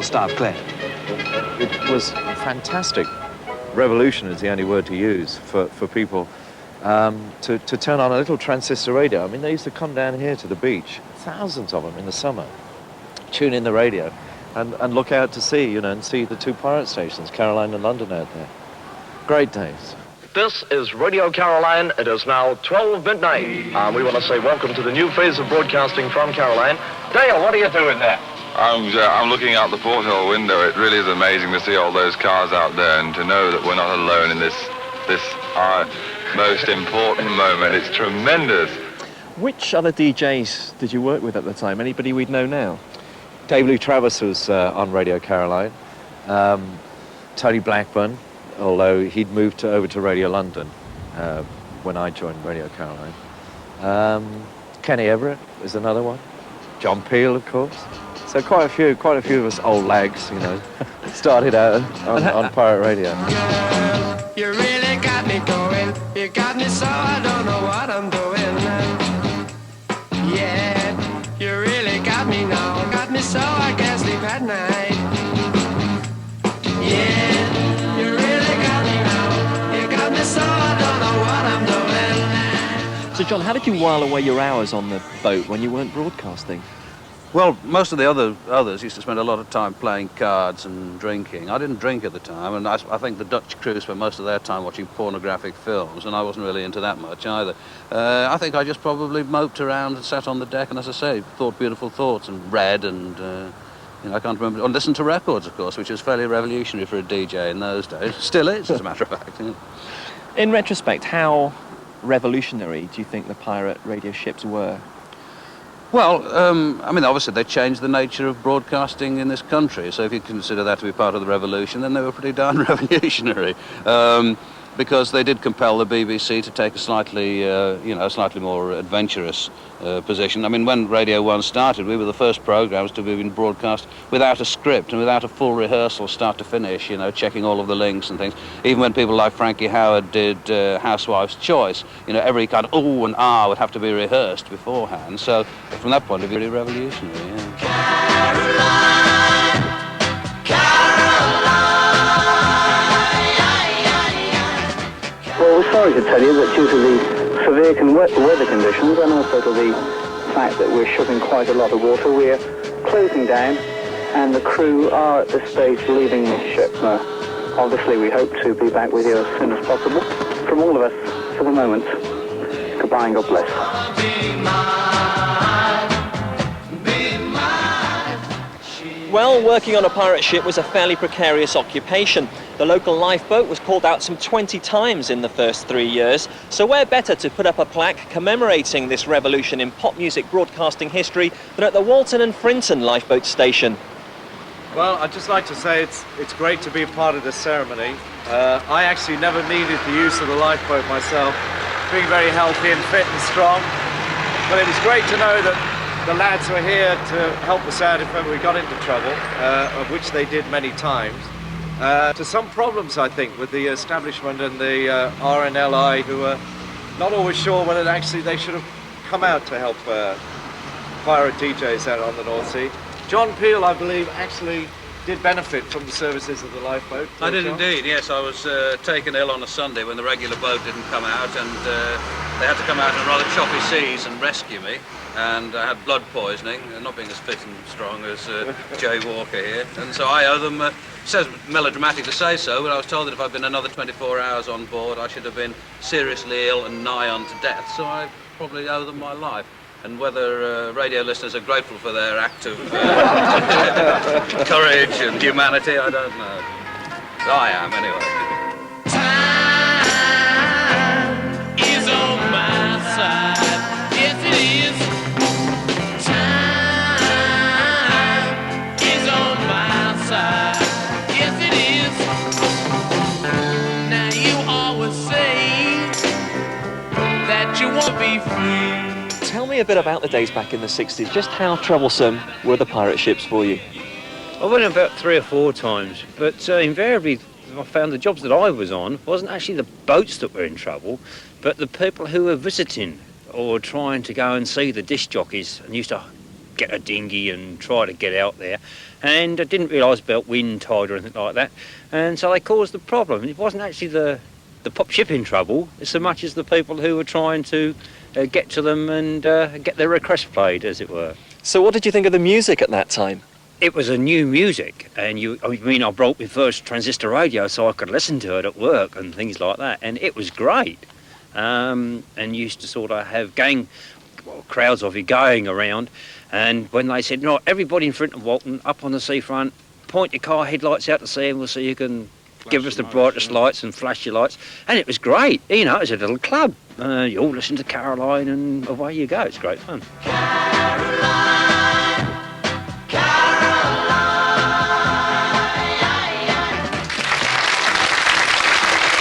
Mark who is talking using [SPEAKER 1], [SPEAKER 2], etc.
[SPEAKER 1] Stop clear.
[SPEAKER 2] It was fantastic. Revolution is the only word to use for people to turn on a little transistor radio. I mean, they used to come down here to the beach, thousands of them in the summer, tune in the radio and look out to sea, you know, and see the two pirate stations, Caroline and London out there. Great days.
[SPEAKER 3] This is Radio Caroline. It is now 12 midnight. We want to say welcome to the new phase of broadcasting from Caroline. Dale, what are you doing there?
[SPEAKER 4] I'm looking out the porthole window. It really is amazing to see all those cars out there and to know that we're not alone in this our most important moment. It's tremendous.
[SPEAKER 5] Which other DJs did you work with at the time? Anybody we'd know now?
[SPEAKER 2] Dave Lee Travis was on Radio Caroline. Tony Blackburn, although he'd moved over to Radio London when I joined Radio Caroline. Kenny Everett is another one. John Peel, of course. So quite a few of us old lags, you know, started out on pirate radio.
[SPEAKER 6] Girl, you really got me going. You got me so I don't know what I'm doing. Yeah, you really got me now. Got me so I can't sleep at night. Yeah, you really got me now. You got me so I don't know what I'm doing.
[SPEAKER 5] So, John, how did you while away your hours on the boat when you weren't broadcasting?
[SPEAKER 7] Well, most of the others used to spend a lot of time playing cards and drinking. I didn't drink at the time, and I think the Dutch crew spent most of their time watching pornographic films, and I wasn't really into that much either. I think I just probably moped around and sat on the deck, and as I say, thought beautiful thoughts and read and, you know, I can't remember, and listened to records, of course, which was fairly revolutionary for a DJ in those days. Still is, as a matter of fact. You know.
[SPEAKER 5] In retrospect, how revolutionary do you think the pirate radio ships were?
[SPEAKER 7] Well, I mean, obviously they changed the nature of broadcasting in this country, so if you consider that to be part of the revolution, then they were pretty darn revolutionary, because they did compel the BBC to take a slightly, slightly more adventurous position. I mean, when Radio 1 started, we were the first programmes to have been broadcast without a script and without a full rehearsal start to finish, you know, checking all of the links and things. Even when people like Frankie Howerd did Housewife's Choice, you know, every kind of ooh and ah would have to be rehearsed beforehand. So from that point of view, really revolutionary, yeah.
[SPEAKER 8] Well, we're sorry to tell you that due to the severe weather conditions and also to the fact that we're shipping quite a lot of water, we're closing down and the crew are at this stage leaving the ship. Obviously, we hope to be back with you as soon as possible. From all of us, for the moment, goodbye and God bless.
[SPEAKER 5] Well, working on a pirate ship was a fairly precarious occupation. The local lifeboat was called out some 20 times in the first 3 years, so where better to put up a plaque commemorating this revolution in pop music broadcasting history than at the Walton and Frinton lifeboat station.
[SPEAKER 2] Well, I'd just like to say it's great to be a part of this ceremony. I actually never needed the use of the lifeboat myself, being very healthy and fit and strong, but it was great to know that the lads were here to help us out if ever we got into trouble, of which they did many times. To some problems, I think, with the establishment and the RNLI, who are not always sure whether actually they should have come out to help pirate DJs out on the North Sea. John Peel, I believe, actually did benefit from the services of the lifeboat.
[SPEAKER 7] I did indeed, yes. I was taken ill on a Sunday when the regular boat didn't come out, and they had to come out in rather choppy seas and rescue me. And I had blood poisoning, not being as fit and strong as Jay Walker here. And so I owe them, it says melodramatic to say so, but I was told that if I'd been another 24 hours on board, I should have been seriously ill and nigh on to death. So I probably owe them my life. And whether radio listeners are grateful for their act of courage and humanity, I don't know. I am, anyway.
[SPEAKER 6] Time is on my side. Yes, it is. Time is on my side. Yes, it is. Now you always say that you want to be free.
[SPEAKER 5] Tell me a bit about the days back in the 60s. Just how troublesome were the pirate ships for you?
[SPEAKER 1] I went about 3 or 4 times, but invariably I found the jobs that I was on wasn't actually the boats that were in trouble, but the people who were visiting or trying to go and see the disc jockeys and used to get a dinghy and try to get out there. And I didn't realise about wind, tide or anything like that. And so they caused the problem. It wasn't actually the pop ship in trouble, so much as the people who were trying to get to them and get their request played, as it were.
[SPEAKER 5] So what did you think of the music at that time?
[SPEAKER 1] It was a new music, and I brought my first transistor radio so I could listen to it at work and things like that, and it was great. And used to sort of have crowds of you going around, and when they said, no, everybody in front of Walton, up on the seafront, point your car headlights out to sea and we'll see you can give us the brightest lights and flash your lights. And it was great, you know, it was a little club. You all listen to Caroline and away you go, it's great fun.
[SPEAKER 6] Caroline.